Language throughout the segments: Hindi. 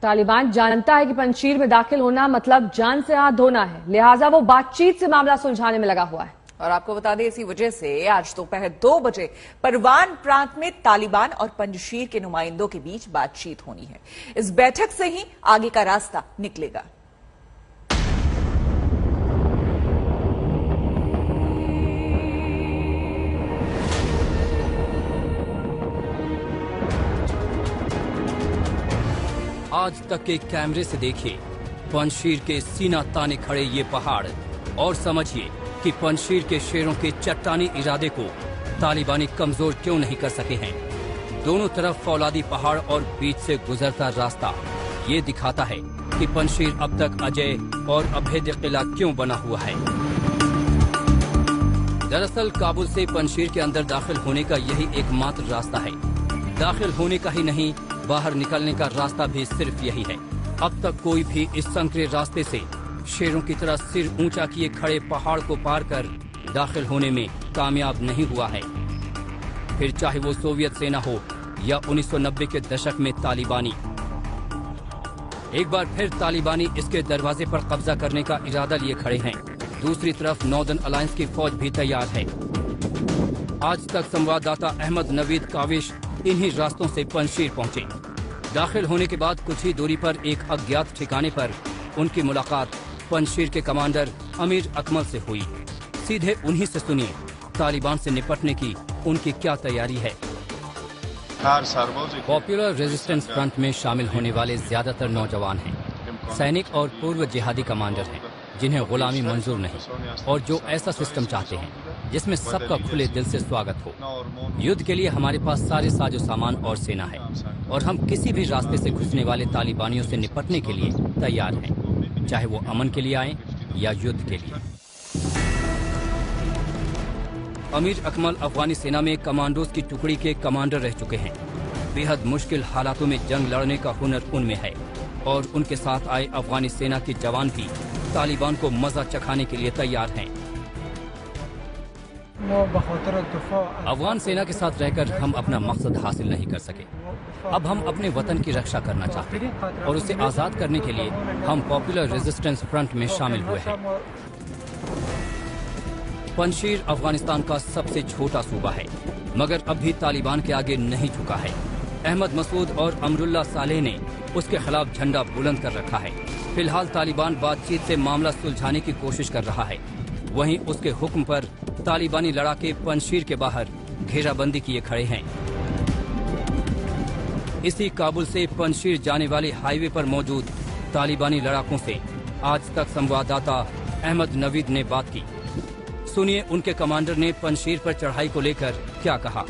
तालिबान जानता है कि पंजशीर में दाखिल होना मतलब जान से हाथ धोना है, लिहाजा वो बातचीत से मामला सुलझाने में लगा हुआ है। और आपको बता दें, इसी वजह से आज दोपहर 2 बजे परवान प्रांत में तालिबान और पंजशीर के नुमाइंदों के बीच बातचीत होनी है। इस बैठक से ही आगे का रास्ता निकलेगा। आज तक के कैमरे से देखिए पंजशीर के सीना ताने खड़े ये पहाड़ और समझिए कि पंजशीर के शेरों के चट्टानी इरादे को तालिबानी कमजोर क्यों नहीं कर सके हैं। दोनों तरफ फौलादी पहाड़ और बीच से गुजरता रास्ता ये दिखाता है कि पंजशीर अब तक अजय और अभेद्य किला क्यों बना हुआ है। दरअसल काबुल से पंजशीर के अंदर दाखिल होने का यही एकमात्र रास्ता है। दाखिल होने का ही नहीं, बाहर निकलने का रास्ता भी सिर्फ यही है। अब तक कोई भी इस संकरे रास्ते से शेरों की तरह सिर ऊंचा किए खड़े पहाड़ को पार कर दाखिल होने में कामयाब नहीं हुआ है। फिर चाहे वो सोवियत सेना हो या 1990 के दशक में तालिबानी। एक बार फिर तालिबानी इसके दरवाजे पर कब्जा करने का इरादा लिए खड़े हैं। दूसरी तरफ नॉर्दर्न अलायंस की फौज भी तैयार है। आज तक संवाददाता अहमद नवीद काविश इन्हीं रास्तों से पंजशीर पहुंचे। दाखिल होने के बाद कुछ ही दूरी पर एक अज्ञात ठिकाने पर उनकी मुलाकात पंजशीर के कमांडर अमीर अकमल से हुई। सीधे उन्हीं से सुनिए तालिबान से निपटने की उनकी क्या तैयारी है। पॉपुलर रेजिस्टेंस फ्रंट में शामिल होने वाले ज्यादातर नौजवान हैं, सैनिक और पूर्व जिहादी कमांडर हैं जिन्हें गुलामी मंजूर नहीं और जो ऐसा सिस्टम चाहते हैं जिसमें सबका खुले दिल से स्वागत हो। युद्ध के लिए हमारे पास सारे साजो सामान और सेना है और हम किसी भी रास्ते से घुसने वाले तालिबानियों से निपटने के लिए तैयार हैं, चाहे वो अमन के लिए आए या युद्ध के लिए। अमीर अकमल अफगानी सेना में कमांडोज की टुकड़ी के कमांडर रह चुके हैं। बेहद मुश्किल हालातों में जंग लड़ने का हुनर उनमें है और उनके साथ आए अफगानी सेना के जवान भी तालिबान को मजा चखाने के लिए तैयार हैं। अफगान सेना के साथ रहकर हम अपना मकसद हासिल नहीं कर सके। अब हम अपने वतन की रक्षा करना चाहते हैं और उसे आजाद करने के लिए हम पॉपुलर रेजिस्टेंस फ्रंट में शामिल हुए हैं। पंजशीर अफगानिस्तान का सबसे छोटा सूबा है मगर अब भी तालिबान के आगे नहीं झुका है। अहमद मसूद और अमरुल्ला सालेह ने उसके खिलाफ झंडा बुलंद कर रखा है। फिलहाल तालिबान बातचीत से मामला सुलझाने की कोशिश कर रहा है। वहीं उसके हुक्म पर तालिबानी लड़ाके पंजशीर के बाहर घेराबंदी किए खड़े हैं। इसी काबुल से पंजशीर जाने वाले हाईवे पर मौजूद तालिबानी लड़ाकों से आज तक संवाददाता अहमद नवीद ने बात की। सुनिए उनके कमांडर ने पंजशीर पर चढ़ाई को लेकर क्या कहा।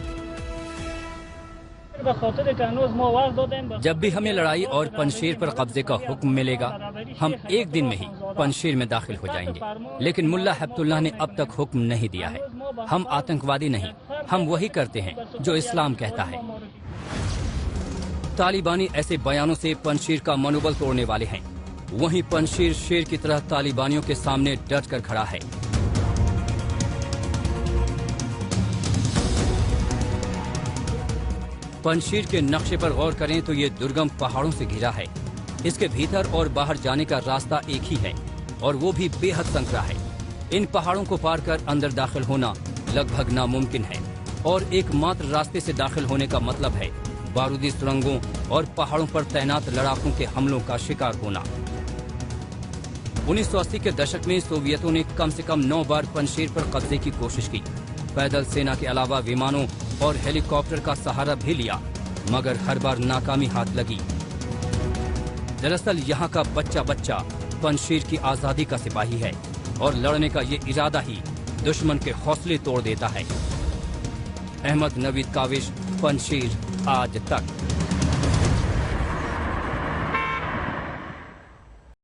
जब भी हमें लड़ाई और पंजशीर पर कब्जे का हुक्म मिलेगा हम एक दिन में ही पंजशीर में दाखिल हो जाएंगे, लेकिन मुल्ला हैबतुल्लाह ने अब तक हुक्म नहीं दिया है। हम आतंकवादी नहीं, हम वही करते हैं जो इस्लाम कहता है। तालिबानी ऐसे बयानों से पंजशीर का मनोबल तोड़ने वाले हैं। वहीं पंजशीर शेर की तरह तालिबानियों के सामने डट कर खड़ा है। पंजशीर के नक्शे पर गौर करें तो ये दुर्गम पहाड़ों से घिरा है। इसके भीतर और बाहर जाने का रास्ता एक ही है और वो भी बेहद संकरा है। इन पहाड़ों को पार कर अंदर दाखिल होना लगभग नामुमकिन है और एकमात्र रास्ते से दाखिल होने का मतलब है बारूदी सुरंगों और पहाड़ों पर तैनात लड़ाकों के हमलों का शिकार होना। 1980 के दशक में सोवियतों ने कम से कम 9 बार पंजशीर पर कब्जे की कोशिश की। पैदल सेना के अलावा विमानों और हेलीकॉप्टर का सहारा भी लिया मगर हर बार नाकामी हाथ लगी। दरअसल यहाँ का बच्चा बच्चा पंजशीर की आजादी का सिपाही है और लड़ने का ये इरादा ही दुश्मन के हौसले तोड़ देता है। अहमद नवीद काविश, पंजशीर आज तक।